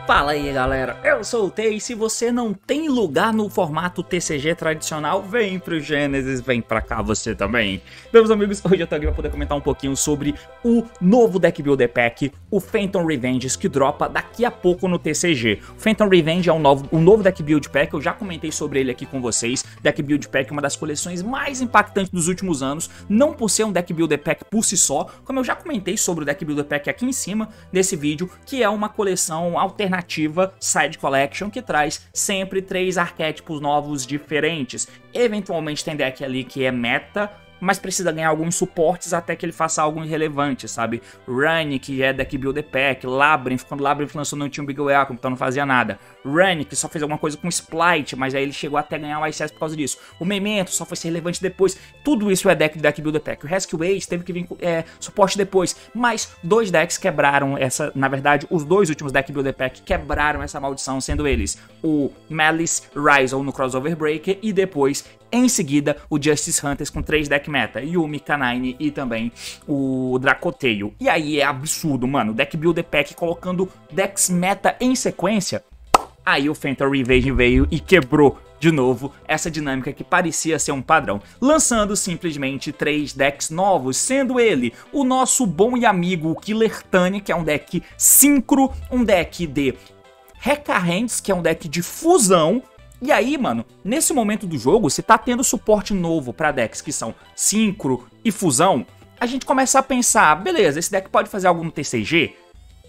Fala aí galera, eu sou o Tei e se você não tem lugar no formato TCG tradicional, vem pro Genesis, vem pra cá você também. Meus amigos, hoje eu tô aqui pra poder comentar um pouquinho sobre o novo Deck Builder Pack, o Phantom Revenges, que dropa daqui a pouco no TCG. O Phantom Revenge é um novo Deck Build Pack, eu já comentei sobre ele aqui com vocês. Deck Build Pack é uma das coleções mais impactantes dos últimos anos, não por ser um Deck Builder Pack por si só, como eu já comentei sobre o Deck Builder Pack aqui em cima nesse vídeo, que é uma coleção alternativa Side Collection que traz sempre 3 arquétipos novos diferentes. Eventualmente tem deck ali que é meta, mas precisa ganhar alguns suportes até que ele faça algo irrelevante, sabe? Run, que é Deck Builder Pack, Labyrinth, quando Labyrinth lançou não tinha um Big Welcome, então não fazia nada. Run, que só fez alguma coisa com Splight, mas aí ele chegou até ganhar o ICS por causa disso. O Memento só foi ser relevante depois. Tudo isso é Deck Builder Pack. O Rescue Ace teve que vir suporte depois, mas 2 decks quebraram essa, na verdade, os 2 últimos Deck Builder Pack quebraram essa maldição, sendo eles o Malice Rizal no Crossover Breaker e depois, em seguida, o Justice Hunters com 3 deck meta, Yumi, Canine e também o Dracotail. E aí é absurdo, mano, Deck Builder Pack colocando decks meta em sequência. Aí o Phantom Revenge veio e quebrou de novo essa dinâmica que parecia ser um padrão, lançando simplesmente 3 decks novos, sendo ele o nosso bom e amigo Killer Tani, que é um deck Synchro, um deck de Recarrentes, que é um deck de fusão. E aí, mano, nesse momento do jogo, se tá tendo suporte novo pra decks que são Synchro e Fusão, a gente começa a pensar, beleza, esse deck pode fazer algo no TCG,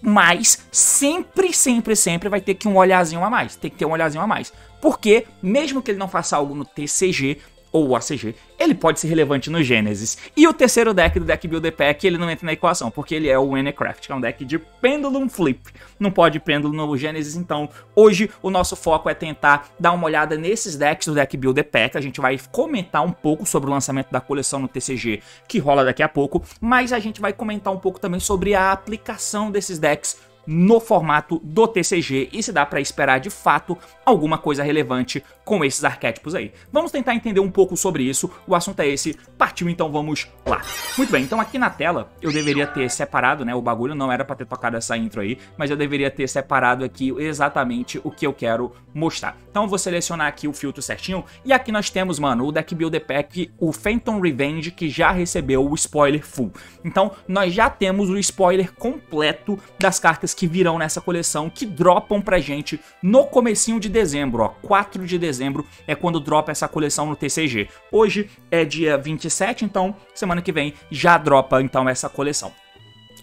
mas sempre vai ter que um olhazinho a mais, tem que ter um olhazinho a mais. Porque, mesmo que ele não faça algo no TCG ou ACG, ele pode ser relevante no Genesis. E o terceiro deck do Deck Builder Pack, ele não entra na equação, porque ele é o Winecraft, que é um deck de Pendulum Flip. Não pode Pendulum no Genesis, então hoje o nosso foco é tentar dar uma olhada nesses decks do Deck Builder Pack. A gente vai comentar um pouco sobre o lançamento da coleção no TCG, que rola daqui a pouco, mas a gente vai comentar um pouco também sobre a aplicação desses decks no formato do TCG e se dá pra esperar de fato alguma coisa relevante com esses arquétipos aí. Vamos tentar entender um pouco sobre isso, o assunto é esse, partiu, então vamos lá. Muito bem, então aqui na tela eu deveria ter separado, né, o bagulho, não era pra ter tocado essa intro aí, mas eu deveria ter separado aqui exatamente o que eu quero mostrar. Então eu vou selecionar aqui o filtro certinho e aqui nós temos, mano, o Deck Builder Pack, o Phantom Revenge, que já recebeu o spoiler full. Então nós já temos o spoiler completo das cartas que virão nessa coleção, que dropam pra gente no comecinho de dezembro, ó, 4 de dezembro é quando dropa essa coleção no TCG. Hoje é dia 27, então semana que vem já dropa então essa coleção.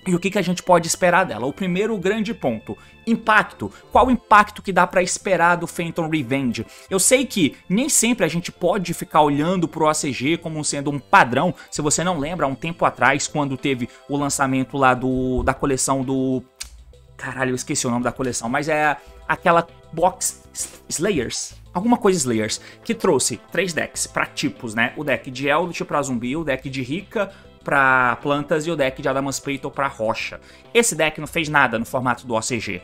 E o que a gente pode esperar dela? O primeiro grande ponto, impacto. Qual o impacto que dá pra esperar do Phantom Revenge? Eu sei que nem sempre a gente pode ficar olhando pro ACG como sendo um padrão. Se você não lembra, há um tempo atrás, quando teve o lançamento lá da coleção do... Caralho, eu esqueci o nome da coleção, mas é aquela box Slayers, alguma coisa Slayers, que trouxe 3 decks pra tipos, né? O deck de Eldritch pra zumbi, o deck de Rika pra plantas e o deck de Adaman's-Petal pra rocha. Esse deck não fez nada no formato do ACG.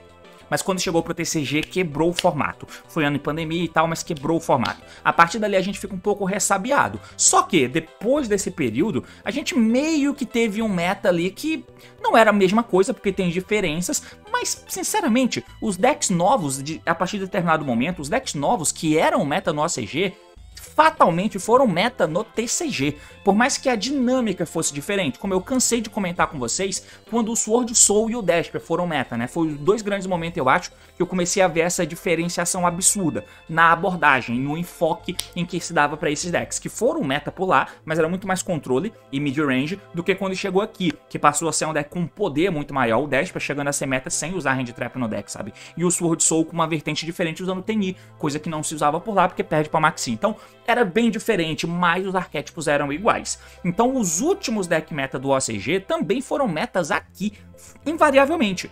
Mas quando chegou pro TCG, quebrou o formato. Foi ano de pandemia e tal, mas quebrou o formato. A partir dali a gente fica um pouco ressabiado. Só que, depois desse período, a gente meio que teve um meta ali que não era a mesma coisa, porque tem diferenças. Mas, sinceramente, os decks novos, a partir de determinado momento, os decks novos que eram meta no ACG, fatalmente foram meta no TCG, por mais que a dinâmica fosse diferente, como eu cansei de comentar com vocês, quando o Sword Soul e o Desper foram meta, né? Foi os 2 grandes momentos, eu acho, que eu comecei a ver essa diferenciação absurda na abordagem, no enfoque em que se dava para esses decks, que foram meta por lá, mas era muito mais controle e mid-range do que quando chegou aqui, que passou a ser um deck com um poder muito maior, o Desper chegando a ser meta sem usar Hand Trap no deck, sabe? E o Sword Soul com uma vertente diferente usando Teni, coisa que não se usava por lá porque perde pra Maxi. Então, era bem diferente, mas os arquétipos eram iguais. Então os últimos deck meta do OCG também foram metas aqui, invariavelmente.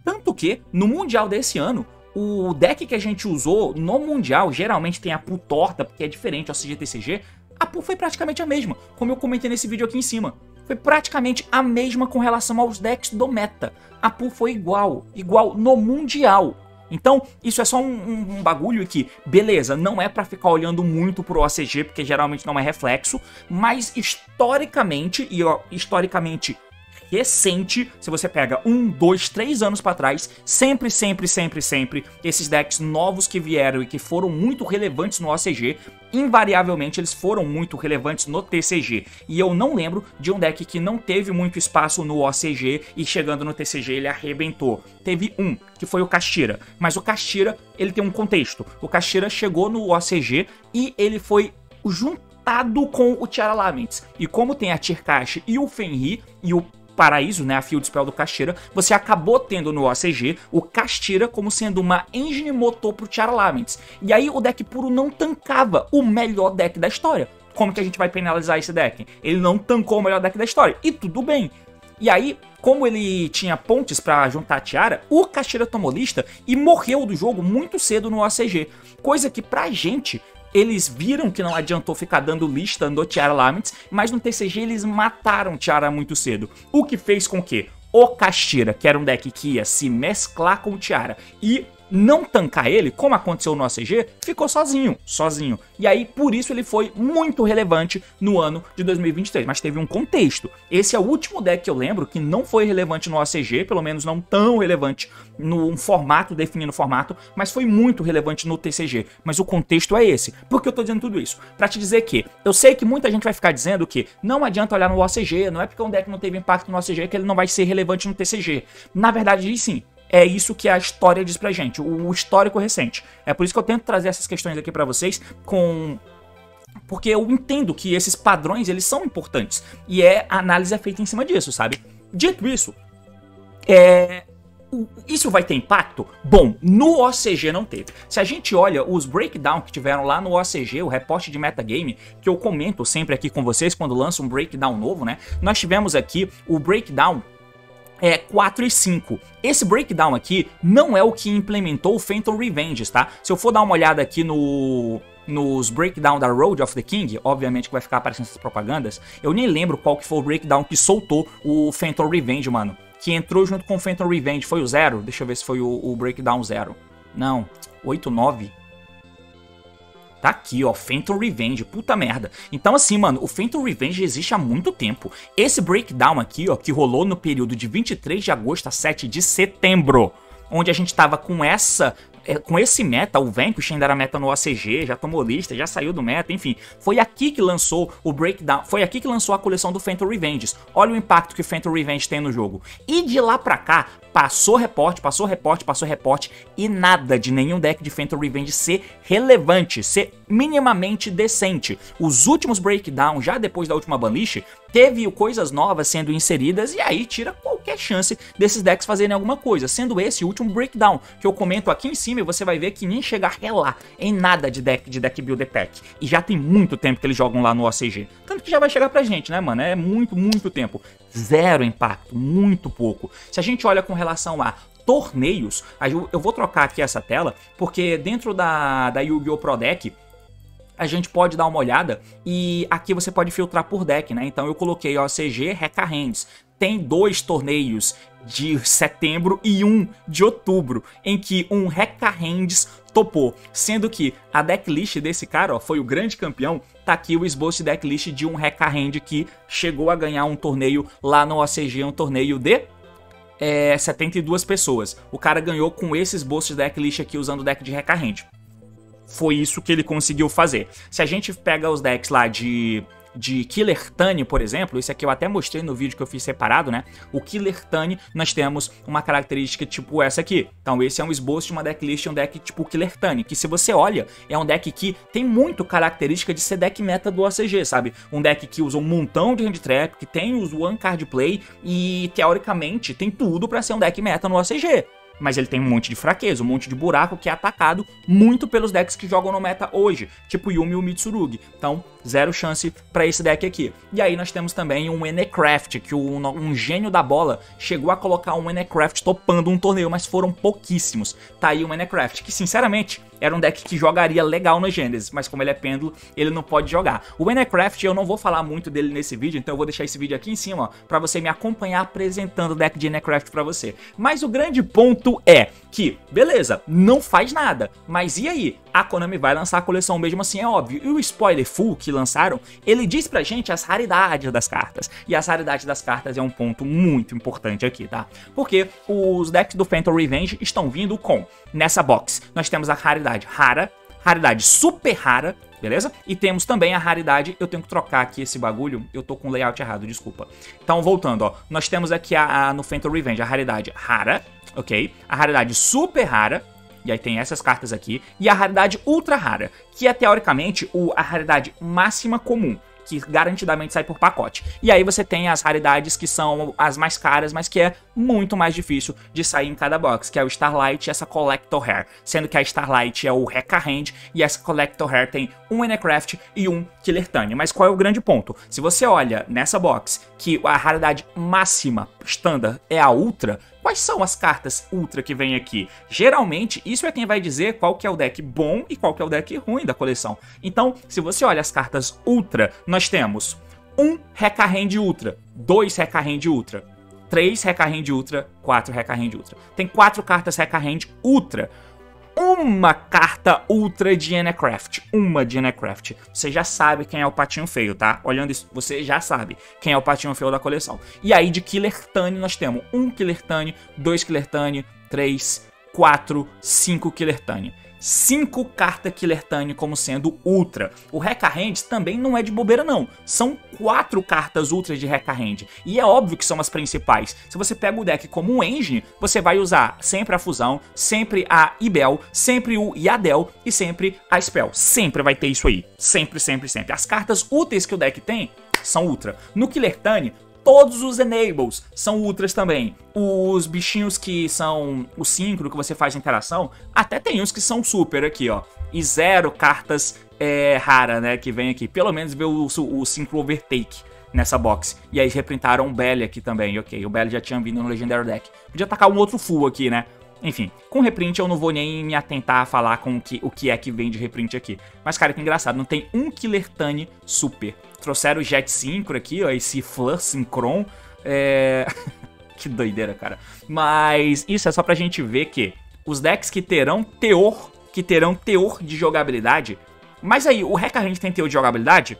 Tanto que, no Mundial desse ano, o deck que a gente usou no Mundial, geralmente tem a pool torta, porque é diferente, o OCG TCG, a pool foi praticamente a mesma, como eu comentei nesse vídeo aqui em cima. Foi praticamente a mesma com relação aos decks do meta. A pool foi igual no Mundial. Então, isso é só um bagulho que, beleza, não é pra ficar olhando muito pro OCG, porque geralmente não é reflexo, mas historicamente, e ó, historicamente recente, se você pega 1, 2, 3 anos pra trás, sempre, esses decks novos que vieram e que foram muito relevantes no OCG, invariavelmente eles foram muito relevantes no TCG. E eu não lembro de um deck que não teve muito espaço no OCG e chegando no TCG ele arrebentou. Teve um, que foi o Kashtira, mas o Kashtira, ele tem um contexto. O Kashtira chegou no OCG e ele foi juntado com o Tiara Laments. E como tem a Tirkash e o Fenrir e o Paraíso, né, a Field Spell do Kashtira, você acabou tendo no OCG o Kashtira como sendo uma engine motor pro Tiara Laments. E aí o deck puro não tancava o melhor deck da história. Como que a gente vai penalizar esse deck? Ele não tancou o melhor deck da história, e tudo bem. E aí, como ele tinha pontes pra juntar a Tiara, o Kashtira tomou lista e morreu do jogo muito cedo no OCG. Coisa que pra gente, eles viram que não adiantou ficar dando lista no Tiara Laments, mas no TCG eles mataram Tiara muito cedo. O que fez com que o Kashtira, que era um deck que ia se mesclar com o Tiara e não tancar ele, como aconteceu no OCG, ficou sozinho. E aí, por isso ele foi muito relevante no ano de 2023, mas teve um contexto. Esse é o último deck que eu lembro que não foi relevante no OCG, pelo menos não tão relevante num formato, definindo o formato, mas foi muito relevante no TCG. Mas o contexto é esse. Por que eu tô dizendo tudo isso? Pra te dizer que, eu sei que muita gente vai ficar dizendo que não adianta olhar no OCG, não é porque um deck não teve impacto no OCG que ele não vai ser relevante no TCG. Na verdade, sim. É isso que a história diz pra gente, o histórico recente. É por isso que eu tento trazer essas questões aqui pra vocês porque eu entendo que esses padrões, eles são importantes. E a análise é feita em cima disso, sabe? Dito isso, isso vai ter impacto? Bom, no OCG não teve. Se a gente olha os breakdown que tiveram lá no OCG, o reporte de metagame, que eu comento sempre aqui com vocês quando lança um breakdown novo, né? Nós tivemos aqui o breakdown 4 e 5. Esse breakdown aqui não é o que implementou o Phantom Revenges, tá? Se eu for dar uma olhada aqui nos breakdown da Road of the King, obviamente que vai ficar aparecendo essas propagandas, eu nem lembro qual que foi o breakdown que soltou o Phantom Revenge, mano. Que entrou junto com o Phantom Revenge, foi o 0? Deixa eu ver se foi o breakdown 0. Não, 8, 9... Tá aqui, ó, Phantom Revenge, puta merda. Então assim, mano, o Phantom Revenge existe há muito tempo. Esse breakdown aqui, ó, que rolou no período de 23 de agosto a 7 de setembro, onde a gente tava com esse meta, o Vanquish ainda era meta no OCG, já tomou lista, já saiu do meta, enfim. Foi aqui que lançou o breakdown, foi aqui que lançou a coleção do Phantom Revenges. Olha o impacto que o Phantom Revenge tem no jogo. E de lá pra cá, passou reporte e nada de nenhum deck de Phantom Revenge ser relevante, ser minimamente decente. Os últimos breakdown, já depois da última banlist, teve coisas novas sendo inseridas e aí tira qualquer chance desses decks fazerem alguma coisa, sendo esse o último breakdown, que eu comento aqui em cima e você vai ver que nem chega a relar em nada de deck builder pack. E já tem muito tempo que eles jogam lá no OCG. Tanto que já vai chegar pra gente, né, mano? É muito tempo. Zero impacto, muito pouco. Se a gente olha com relação a torneios, eu vou trocar aqui essa tela, porque dentro da Yu-Gi-Oh! Pro Deck, a gente pode dar uma olhada e aqui você pode filtrar por deck, né? Então eu coloquei OCG Rekka Hands. Tem 2 torneios de setembro e um de outubro, em que um Rekka Hands topou, sendo que a decklist desse cara, ó, foi o grande campeão. Tá aqui o esboço de decklist de um Rekka Hand que chegou a ganhar um torneio lá no OCG, um torneio de 72 pessoas. O cara ganhou com esse esboço de decklist aqui usando o deck de Rekka Hand. Foi isso que ele conseguiu fazer. Se a gente pega os decks lá de Killer Tani, por exemplo, esse aqui eu até mostrei no vídeo que eu fiz separado, né? O Killer Tani, nós temos uma característica tipo essa aqui. Então esse é um esboço de uma decklist, um deck tipo Killer Tani, que se você olha, é um deck que tem muito característica de ser deck meta do OCG, sabe? Um deck que usa um montão de hand trap, que tem os one card play e teoricamente tem tudo pra ser um deck meta no OCG. Mas ele tem um monte de fraqueza, um monte de buraco que é atacado muito pelos decks que jogam no meta hoje, tipo Yumi e o Mitsurugi. Então, zero chance pra esse deck aqui. E aí nós temos também um Enecraft, que um gênio da bola chegou a colocar um Enecraft topando um torneio, mas foram pouquíssimos. Tá aí um Enecraft, que sinceramente era um deck que jogaria legal no Genesis, mas como ele é pêndulo, ele não pode jogar. O Enecraft, eu não vou falar muito dele nesse vídeo, então eu vou deixar esse vídeo aqui em cima, ó, pra você me acompanhar apresentando o deck de Enecraft pra você. Mas o grande ponto é que, beleza, não faz nada, mas e aí? A Konami vai lançar a coleção mesmo assim, é óbvio. E o spoiler full que lançaram, ele diz pra gente as raridades das cartas. E as raridades das cartas é um ponto muito importante aqui, tá? Porque os decks do Phantom Revenge estão vindo com, nessa box, nós temos a raridade rara, raridade super rara, beleza? E temos também a raridade, eu tenho que trocar aqui esse bagulho, eu tô com o layout errado, desculpa. Então, voltando, ó, nós temos aqui no Phantom Revenge a raridade rara, ok? A raridade super rara, e aí tem essas cartas aqui, e a raridade ultra rara, que é teoricamente a raridade máxima comum, que garantidamente sai por pacote. E aí você tem as raridades que são as mais caras, mas que é muito mais difícil de sair em cada box, que é o Starlight e essa Collector Rare. Sendo que a Starlight é o Rekka Hand e essa Collector Rare tem um Enecraft e um Killer Tani. Mas qual é o grande ponto? Se você olha nessa box que a raridade máxima standard é a Ultra, quais são as cartas Ultra que vem aqui? Geralmente, isso é quem vai dizer qual que é o deck bom e qual que é o deck ruim da coleção. Então, se você olha as cartas Ultra, nós temos um Rekka Hand Ultra, 2 Rekka Hand Ultra, 3 Rekka Hand Ultra, 4 Rekka Hand Ultra. Tem 4 cartas Rekka Hand Ultra. Uma carta Ultra de Enecraft. Uma de Enecraft. Você já sabe quem é o patinho feio, tá? Olhando isso, você já sabe quem é o patinho feio da coleção. E aí de Killer Tani nós temos um Killer Tani, 2 Killer Tani, 3, 4, 5 Killer Tani. 5 cartas Killer Tani como sendo Ultra. O Rekka Hand também não é de bobeira não. São 4 cartas Ultra de Rekka Hand. E é óbvio que são as principais. Se você pega o deck como um Engine, você vai usar sempre a Fusão, sempre a Ibel, sempre o Yadel e sempre a Spell. Sempre vai ter isso aí. Sempre, sempre, sempre. As cartas úteis que o deck tem são Ultra. No Killer Tani, todos os Enables são Ultras também. Os bichinhos que são o Synchro, que você faz interação, até tem uns que são Super aqui, ó. E 0 cartas rara, né, que vem aqui. Pelo menos ver o Synchro Overtake nessa box. E aí reprintaram o Belly aqui também, ok. O Belly já tinha vindo no Legendary Deck. Podia tacar um outro full aqui, né? Enfim, com reprint eu não vou nem me atentar a falar com o que é que vem de reprint aqui. Mas, cara, que engraçado, não tem um Killer Tani Super. Trouxeram o Jet Synchro aqui, ó, esse Fleur Synchron. Que doideira, cara. Mas isso é só pra gente ver que os decks que terão teor de jogabilidade... Mas aí, o Rekka Hand tem teor de jogabilidade?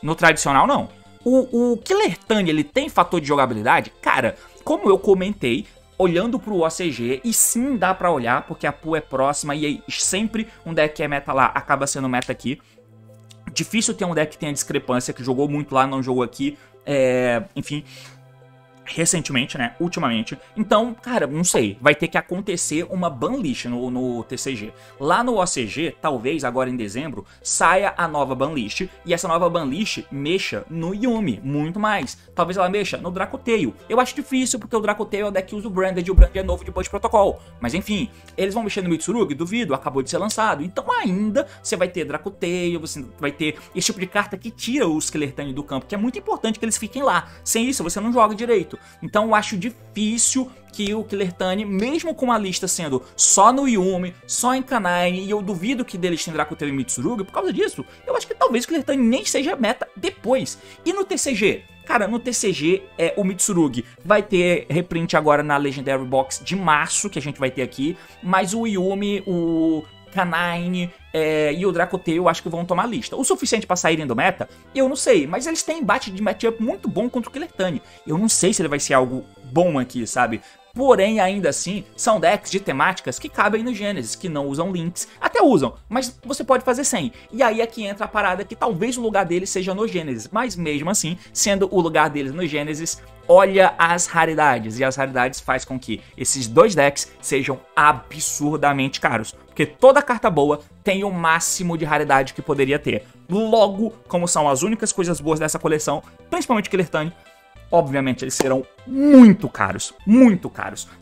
No tradicional, não. O Killer Tani, ele tem fator de jogabilidade? Cara, como eu comentei, olhando pro OCG, e sim dá pra olhar, porque a pool é próxima e aí sempre um deck que é meta lá acaba sendo meta aqui. Difícil ter um deck que tenha discrepância, que jogou muito lá, não jogou aqui, enfim... recentemente, né, ultimamente. Então, cara, não sei, vai ter que acontecer uma banlist no TCG. Lá no OCG, talvez agora em dezembro, saia a nova banlist, e essa nova banlist mexa no Yuumi, muito mais. Talvez ela mexa no Dracotail. Eu acho difícil, porque o Dracotail é o deck que usa o Branded, e o Branded é novo de Punch Protocol. Mas enfim, eles vão mexer no Mitsurugi? Duvido, acabou de ser lançado. Então ainda você vai ter Dracotail, você vai ter esse tipo de carta que tira os Killer Tani do campo, que é muito importante que eles fiquem lá. Sem isso, você não joga direito. Então eu acho difícil que o Killer Tani, mesmo com a lista sendo só no Yuumi, só em Kanine, e eu duvido que deles tem Dracotail e Mitsurugi, por causa disso, eu acho que talvez o Killer Tani nem seja meta depois. E no TCG? Cara, no TCG, o Mitsurugi vai ter reprint agora na Legendary Box de março, que a gente vai ter aqui, mas o Yuumi, o Kanine e o Dracotail eu acho que vão tomar lista. O suficiente pra saírem do meta, eu não sei, mas eles têm embate de matchup muito bom contra o Killer Tani. Eu não sei se ele vai ser algo bom aqui, sabe? Porém, ainda assim, são decks de temáticas que cabem no Genesis, que não usam links. Até usam, mas você pode fazer sem. E aí é que entra a parada que talvez o lugar deles seja no Genesis. Mas mesmo assim, sendo o lugar deles no Genesis, olha as raridades. E as raridades faz com que esses dois decks sejam absurdamente caros. Porque toda carta boa tem o máximo de raridade que poderia ter. Logo, como são as únicas coisas boas dessa coleção, principalmente Killer Tani, obviamente eles serão muito caros,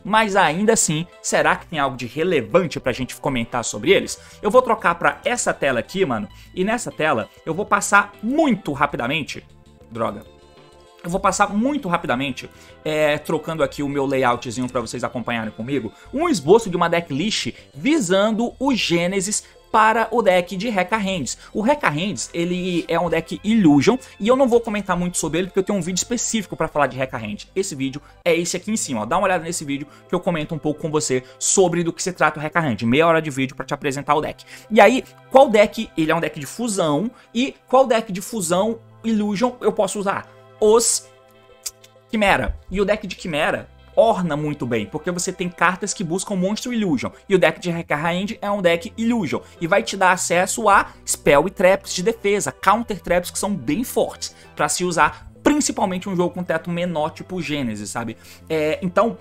mas ainda assim, será que tem algo de relevante pra gente comentar sobre eles? Eu vou trocar pra essa tela aqui, mano, e nessa tela eu vou passar muito rapidamente, droga, Eu vou passar muito rapidamente, trocando aqui o meu layoutzinho para vocês acompanharem comigo, um esboço de uma decklist visando o Genesis para o deck de Rekka Hands. O Rekka Hands, ele é um deck Illusion, e eu não vou comentar muito sobre ele, porque eu tenho um vídeo específico para falar de Rekka Hands. Esse vídeo é esse aqui em cima, ó. Dá uma olhada nesse vídeo que eu comento um pouco com você sobre do que se trata o Rekka Hands. Meia hora de vídeo para te apresentar o deck. E aí, qual deck, ele é um deck de fusão, e qual deck de fusão Illusion eu posso usar? Os Chimera. E o deck de Chimera orna muito bem, porque você tem cartas que buscam Monstro Illusion, e o deck de Rekka Hand é um deck Illusion, e vai te dar acesso a Spell e Traps de defesa, Counter Traps que são bem fortes, para se usar, principalmente um jogo com teto menor, tipo Genesis, sabe? Então,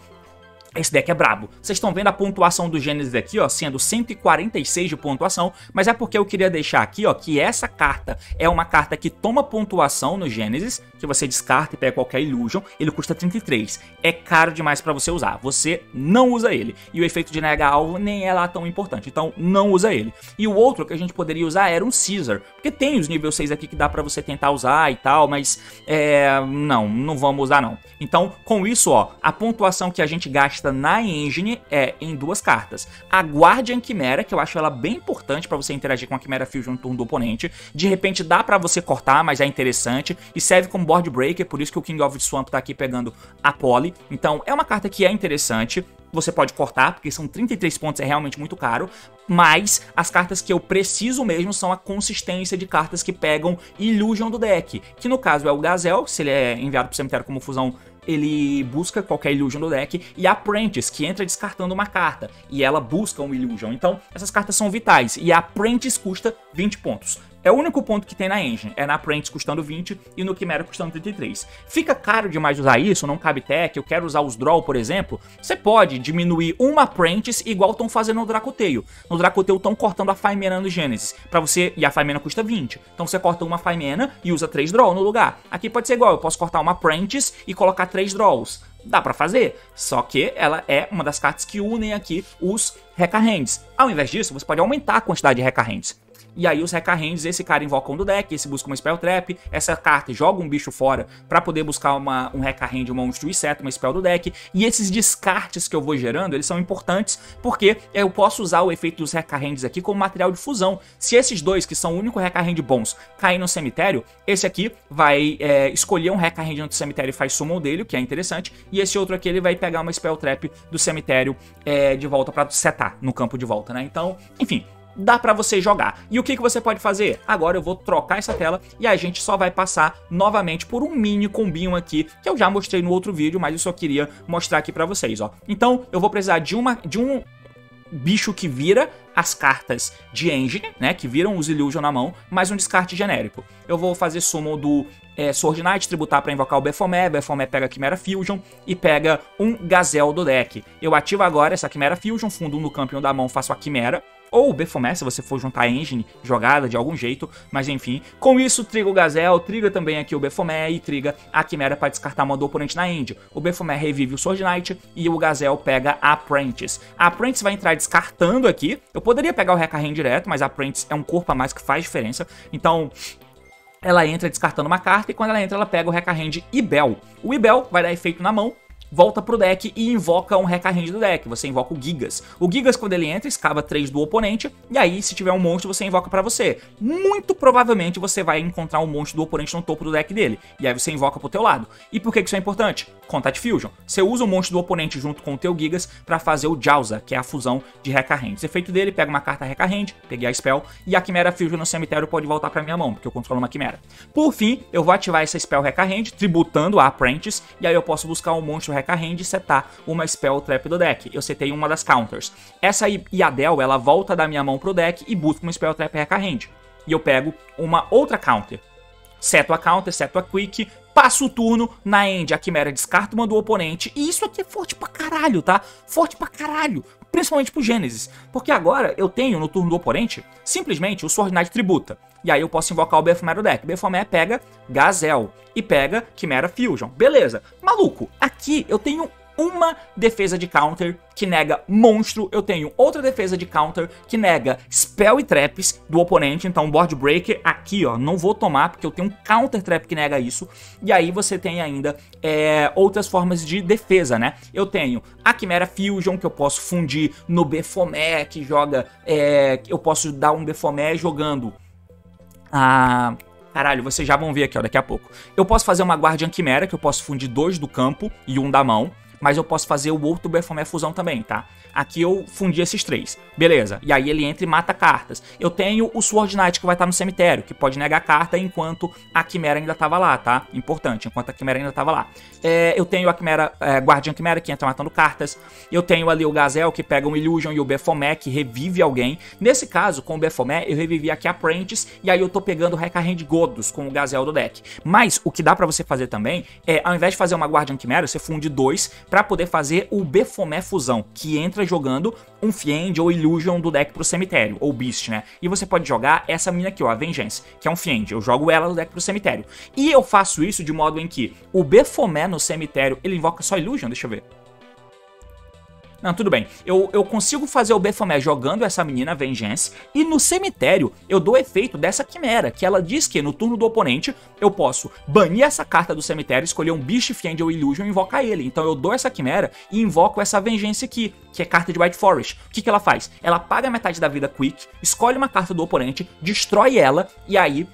esse deck é brabo. Vocês estão vendo a pontuação do Genesis aqui, ó, sendo 146 de pontuação, mas é porque eu queria deixar aqui, ó, que essa carta é uma carta que toma pontuação no Genesis, que você descarta e pega qualquer Illusion, ele custa 33. É caro demais pra você usar, você não usa ele. E o efeito de nega-alvo nem é lá tão importante, então não usa ele. E o outro que a gente poderia usar era um Caesar, porque tem os nível 6 aqui que dá pra você tentar usar e tal, mas não vamos usar não. Então, com isso, ó, a pontuação que a gente gasta na engine é em duas cartas. A Guardian Chimera, que eu acho ela bem importante pra você interagir com a Chimera Fusion no turno do oponente. De repente dá pra você cortar, mas é interessante. E serve como board breaker, por isso que o King of Swamp tá aqui pegando a Poly. Então é uma carta que é interessante. Você pode cortar, porque são 33 pontos, é realmente muito caro. Mas as cartas que eu preciso mesmo são a consistência de cartas que pegam Illusion do deck. Que no caso é o Gazelle, se ele é enviado pro cemitério como fusão, ele busca qualquer Illusion do deck, e a Apprentice, que entra descartando uma carta, e ela busca um Illusion. Então, essas cartas são vitais, e a Apprentice custa 20 pontos. É o único ponto que tem na engine, é na Apprentice custando 20 e no Chimera custando 33. Fica caro demais usar isso, não cabe tech, eu quero usar os Draw, por exemplo. Você pode diminuir uma Apprentice igual estão fazendo no Dracoteio. No Dracoteio estão cortando a Faimena no Genesis, pra você, e a Faimena custa 20. Então você corta uma Faimena e usa 3 Draw no lugar. Aqui pode ser igual, eu posso cortar uma Apprentice e colocar 3 Draws. Dá pra fazer, só que ela é uma das cartas que unem aqui os Rekka Hands. Ao invés disso, você pode aumentar a quantidade de Rekka Hands. E aí os Rekka Hands, esse cara invoca um do deck, esse busca uma Spell Trap, essa carta joga um bicho fora pra poder buscar um Rekka Hand, um monstro e seta, uma Spell do deck. E esses descartes que eu vou gerando, eles são importantes porque eu posso usar o efeito dos Rekka Hands aqui como material de fusão. Se esses dois, que são o único Rekka Hand bons, caírem no cemitério, esse aqui vai escolher um Rekka Hand no cemitério e faz summon dele, o que é interessante. E esse outro aqui, ele vai pegar uma Spell Trap do cemitério de volta pra setar no campo de volta, né? Então, enfim, dá pra você jogar. E o que você pode fazer? Agora eu vou trocar essa tela e a gente só vai passar novamente por um mini combinho aqui, que eu já mostrei no outro vídeo, mas eu só queria mostrar aqui pra vocês, ó. Então eu vou precisar de um bicho que vira as cartas de engine, né, que viram os Illusion na mão, mais um descarte genérico. Eu vou fazer summon do Sword Knight, tributar para invocar o Baphomet. Baphomet pega a Chimera Fusion e pega um Gazelle do deck. Eu ativo agora essa Chimera Fusion, fundo no campeão da mão, faço a Chimera, ou o Baphomet, se você for juntar a engine jogada de algum jeito, mas enfim. Com isso, triga o Gazelle, triga também aqui o Baphomet e triga a Chimera para descartar a mão do oponente na end. O Baphomet revive o Sword Knight e o Gazelle pega a Apprentice. A Apprentice vai entrar descartando aqui. Eu poderia pegar o Rekka Hand direto, mas a Apprentice é um corpo a mais que faz diferença. Então ela entra descartando uma carta e quando ela entra ela pega o Rekka Hand Ibel. O Ibel vai dar efeito na mão, volta pro deck e invoca um Rekka Hand do deck. Você invoca o Gigas. O Gigas, quando ele entra, escava 3 do oponente. E aí, se tiver um monstro, você invoca pra você. Muito provavelmente você vai encontrar um monstro do oponente no topo do deck dele. E aí você invoca pro teu lado. E por que isso é importante? Contact Fusion. Você usa o monstro do oponente junto com o teu Gigas pra fazer o Jauza, que é a fusão de Rekka Hands. O efeito dele, pega uma carta Rekka Hand, peguei a Spell, e a Chimera Fusion no cemitério pode voltar pra minha mão, porque eu controlo uma Chimera. Por fim, eu vou ativar essa Spell Rekka Hand, tributando a Apprentice, e aí eu posso buscar um monstro Rekka Hand e setar uma Spell Trap do deck. Eu setei uma das counters. Essa Iadel, ela volta da minha mão pro deck e busca uma Spell Trap Rekka Hand. E eu pego uma outra counter. Seto a counter, seto a quick, passo o turno, na end a Chimera descarta uma do oponente, e isso aqui é forte pra caralho, tá? Forte pra caralho, principalmente pro Genesis, porque agora eu tenho no turno do oponente, simplesmente o Sword Knight tributa, e aí eu posso invocar o Baphomet do deck. Baphomet pega Gazelle e pega Chimera Fusion, beleza. Maluco, aqui eu tenho uma defesa de counter que nega monstro, eu tenho outra defesa de counter que nega spell e traps do oponente, então board breaker aqui, ó, não vou tomar porque eu tenho um counter trap que nega isso, e aí você tem ainda outras formas de defesa, né? Eu tenho a Chimera Fusion, que eu posso fundir no Befomé, que joga, eu posso dar um Befomé jogando caralho, vocês já vão ver aqui, ó, daqui a pouco. Eu posso fazer uma Guardian Chimera, que eu posso fundir 2 do campo e 1 da mão, mas eu posso fazer o outro Befomé Fusão também, tá? Aqui eu fundi esses 3, beleza. E aí ele entra e mata cartas. Eu tenho o Sword Knight que vai estar no cemitério, que pode negar carta enquanto a Chimera ainda tava lá, tá? Importante, enquanto a Chimera ainda tava lá. Eu tenho a Chimera, Guardian Chimera, que entra matando cartas. Eu tenho ali o Gazelle, que pega um Illusion, e o Befomé, que revive alguém. Nesse caso, com o Befomé, eu revivi aqui a Apprentice, e aí eu tô pegando o Recurrent Godos com o Gazelle do deck. Mas, o que dá pra você fazer também, ao invés de fazer uma Guardian Chimera, você funde 2 pra poder fazer o Befomé Fusão, que entra jogando um Fiend ou Illusion do deck pro cemitério, ou Beast, né? E você pode jogar essa mina aqui, ó, a Vengeance, que é um Fiend. Eu jogo ela do deck pro cemitério. E eu faço isso de modo em que o Befomé no cemitério, ele invoca só Illusion, deixa eu ver. Não, tudo bem. Eu consigo fazer o Befomé jogando essa menina Vengeance, e no cemitério eu dou efeito dessa Chimera, que ela diz que no turno do oponente eu posso banir essa carta do cemitério, escolher um Beast, Fiend ou Illusion e invocar ele. Então eu dou essa Chimera e invoco essa Vengeance aqui, que é carta de White Forest. O que ela faz? Ela paga metade da vida quick, escolhe uma carta do oponente, destrói ela, e aí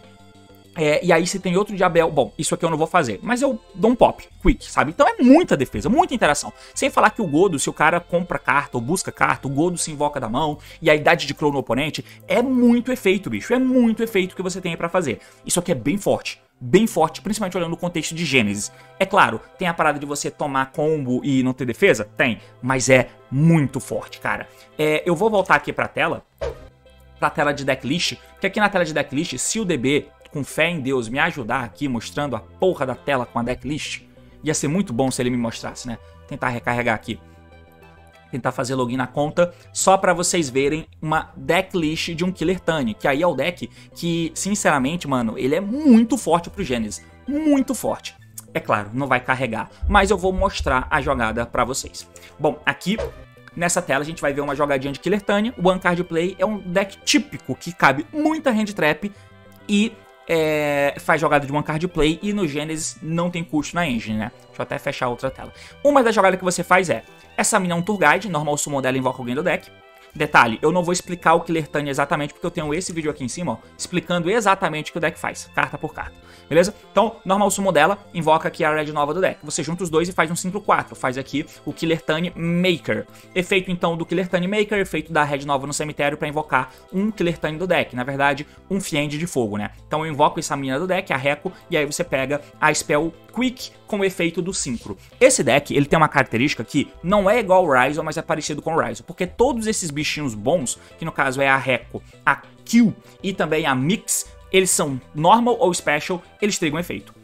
se tem outro Diabel, bom, isso aqui eu não vou fazer, mas eu dou um pop, quick, sabe? Então é muita defesa, muita interação. Sem falar que o Godo, se o cara compra carta ou busca carta, o Godo se invoca da mão e a idade de Crow no oponente, é muito efeito, bicho, é muito efeito que você tem pra fazer. Isso aqui é bem forte, principalmente olhando no contexto de Gênesis. É claro, tem a parada de você tomar combo e não ter defesa? Tem, mas é muito forte, cara. Eu vou voltar aqui pra tela de decklist, porque aqui na tela de decklist, se o DB, com fé em Deus, me ajudar aqui mostrando a porra da tela com a decklist, ia ser muito bom se ele me mostrasse, né? Tentar recarregar aqui. Tentar fazer login na conta, só pra vocês verem uma decklist de um Killer Tani, que aí é o deck que, sinceramente, mano, ele é muito forte pro Gênesis. Muito forte. É claro, não vai carregar, mas eu vou mostrar a jogada pra vocês. Bom, aqui nessa tela a gente vai ver uma jogadinha de Killer Tani. O One Card Play é um deck típico que cabe muita hand trap e faz jogada de One Card Play, e no Gênesis não tem custo na engine, né? Deixa eu até fechar outra tela. Uma das jogadas que você faz essa mina é um Tour Guide, normal summon dela invoca alguém do deck. Detalhe, eu não vou explicar o Killer Tani exatamente, porque eu tenho esse vídeo aqui em cima, ó, explicando exatamente o que o deck faz, carta por carta, beleza? Então, normal summon dela, invoca aqui a Red Nova do deck. Você junta os dois e faz um 5/4, faz aqui o Killer Tani Maker. Efeito, então, do Killer Tani Maker, efeito da Red Nova no cemitério pra invocar um Killer Tani do deck, na verdade, um Fiend de fogo, né? Então eu invoco essa mina do deck, a Reco, e aí você pega a Spell Quick com o efeito do Synchro. Esse deck, ele tem uma característica que não é igual ao Ryzo, mas é parecido com o Ryzo, porque todos esses bichinhos bons, que no caso é a Reco, a Q e também a Mix, eles são normal ou special, eles trigam efeito.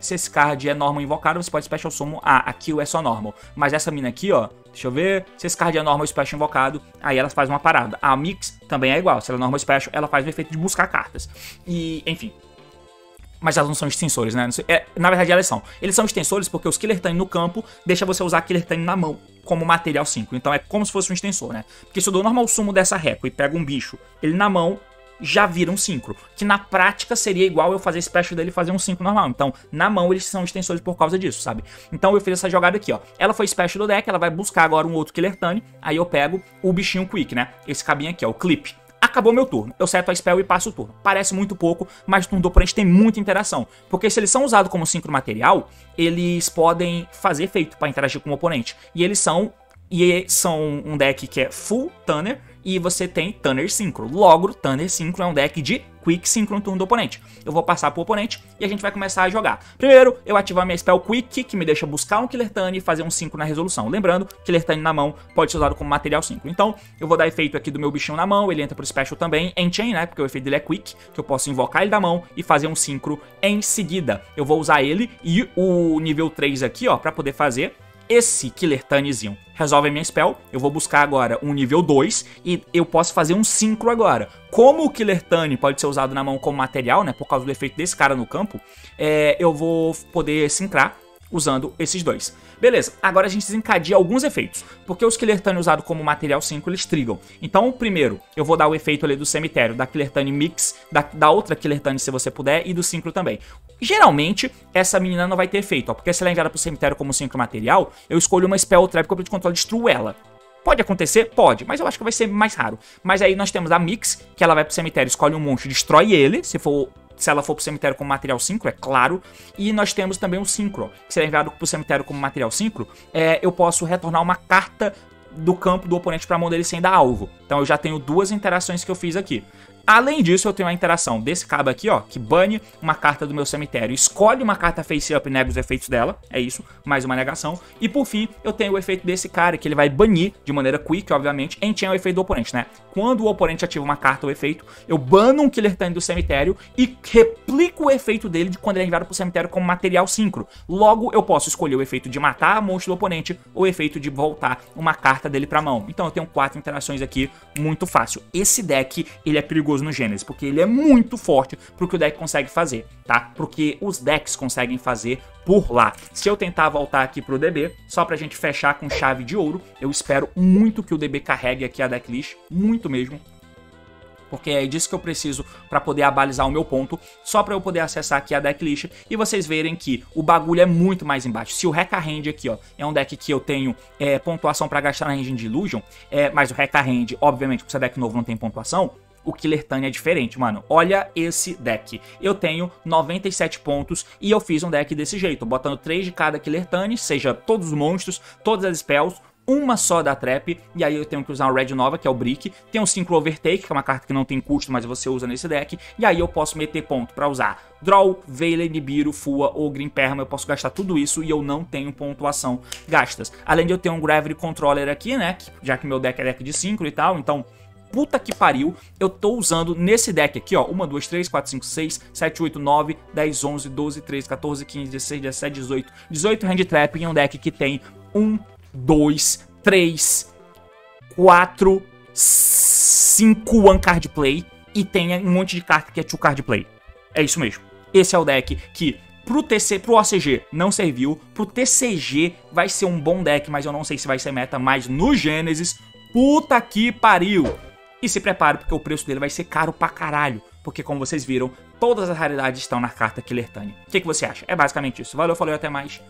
Se esse card é normal invocado, você pode special summon, a Q é só normal. Mas essa mina aqui, ó, deixa eu ver, se esse card é normal ou special invocado, aí ela faz uma parada. A Mix também é igual, se ela é normal ou special, ela faz o efeito de buscar cartas. E, enfim. Mas elas não são extensores, né? Na verdade elas são. Eles são extensores porque os Killer Tani no campo deixa você usar Killer Tani na mão como material 5. Então é como se fosse um extensor, né? Porque se eu dou normal sumo dessa Reco e pego um bicho, ele na mão já vira um Synchro. Que na prática seria igual eu fazer special dele e fazer um 5 normal. Então na mão eles são extensores por causa disso, sabe? Então eu fiz essa jogada aqui, ó. Ela foi special do deck, ela vai buscar agora um outro Killer Tani. Aí eu pego o bichinho Quick, né? Esse cabinho aqui, ó, o Clip. Acabou meu turno, eu seto a spell e passo o turno. Parece muito pouco, mas o turno do oponente tem muita interação. Porque se eles são usados como synchro material, eles podem fazer efeito para interagir com o oponente. E eles são um deck que é full Tanner, e você tem Tanner Synchro. Logo, Tanner Synchro é um deck de Quick Synchro no turno do oponente. Eu vou passar pro oponente e a gente vai começar a jogar. Primeiro, eu ativo a minha spell Quick, que me deixa buscar um Killer Tani e fazer um 5 na resolução. Lembrando, Killer Tani na mão pode ser usado como material 5. Então, eu vou dar efeito aqui do meu bichinho na mão, ele entra pro special também, Enchain, né, porque o efeito dele é Quick, que eu posso invocar ele da mão e fazer um Synchro em seguida. Eu vou usar ele e o nível 3 aqui, ó, pra poder fazer esse Killer Tanizinho. Resolve a minha spell, eu vou buscar agora um nível 2 e eu posso fazer um Synchro agora. Como o Killer Tani pode ser usado na mão como material, né, por causa do efeito desse cara no campo, eu vou poder sincrar usando esses dois. Beleza, agora a gente desencadeia alguns efeitos, porque os Killer Tani usados como material 5, eles trigam. Então, primeiro, eu vou dar o efeito ali do cemitério, da Killer Tani Mix, da outra Killer Tani se você puder, e do Synchro também. Geralmente, essa menina não vai ter efeito, ó, porque se ela é enviada pro cemitério como Synchro material, eu escolho uma Spell Trap que eu de controle e destruo ela. Pode acontecer? Pode, mas eu acho que vai ser mais raro. Mas aí nós temos a Mix, que ela vai pro cemitério, escolhe um monstro e destrói ele, se ela for pro cemitério como material 5, é claro. E nós temos também o Synchro, que se é enviado pro cemitério como material 5, eu posso retornar uma carta do campo do oponente pra mão dele sem dar alvo. Então eu já tenho duas interações que eu fiz aqui. Além disso, eu tenho a interação desse cabo aqui, ó, que bane uma carta do meu cemitério, escolhe uma carta face up e nega os efeitos dela, é isso, mais uma negação. E por fim, eu tenho o efeito desse cara, que ele vai banir, de maneira quick, obviamente, é o efeito do oponente, né? Quando o oponente ativa uma carta ou efeito, eu bano um Killer Tani do cemitério e replico o efeito dele de quando ele é enviado pro cemitério como material Synchro. Logo, eu posso escolher o efeito de matar a monstro do oponente ou o efeito de voltar uma carta dele pra mão. Então eu tenho 4 interações aqui, muito fácil. Esse deck, ele é perigoso no Genesis, porque ele é muito forte pro que o deck consegue fazer, tá? Porque os decks conseguem fazer por lá. Se eu tentar voltar aqui pro DB, só pra gente fechar com chave de ouro, eu espero muito que o DB carregue aqui a decklist, muito mesmo, porque é disso que eu preciso para poder abalizar o meu ponto, só para eu poder acessar aqui a decklist e vocês verem que o bagulho é muito mais embaixo. Se o Rekka Hand aqui, ó, é um deck que eu tenho pontuação para gastar na engine de Illusion, mas o Rekka Hand, obviamente, por ser deck novo não tem pontuação, o Killer Tani é diferente, mano. Olha esse deck. Eu tenho 97 pontos e eu fiz um deck desse jeito, botando 3 de cada Killer Tani, seja todos os monstros, todas as spells, uma só da Trap, e aí eu tenho que usar um Red Nova, que é o Brick, tem um Synchro Overtake, que é uma carta que não tem custo, mas você usa nesse deck, e aí eu posso meter ponto pra usar Draw, Veiled, Nibiru, Fua ou Green Perma, eu posso gastar tudo isso e eu não tenho pontuação gastas. Além de eu ter um Gravity Controller aqui, né, já que meu deck é deck de Synchro e tal, então... Puta que pariu, eu tô usando nesse deck aqui, ó, 1, 2, 3, 4, 5, 6, 7, 8, 9, 10, 11, 12, 13, 14, 15, 16, 17, 18, 18 Hand Trap em um deck que tem 1, 2, 3, 4, 5 One Card Play e tem um monte de carta que é 2 Card Play. É isso mesmo. Esse é o deck que pro OCG não serviu, pro TCG vai ser um bom deck, mas eu não sei se vai ser meta, mas no Genesis, puta que pariu! E se prepare porque o preço dele vai ser caro pra caralho, porque como vocês viram, todas as raridades estão na carta Killer Tani. O que você acha? É basicamente isso. Valeu, falou e até mais.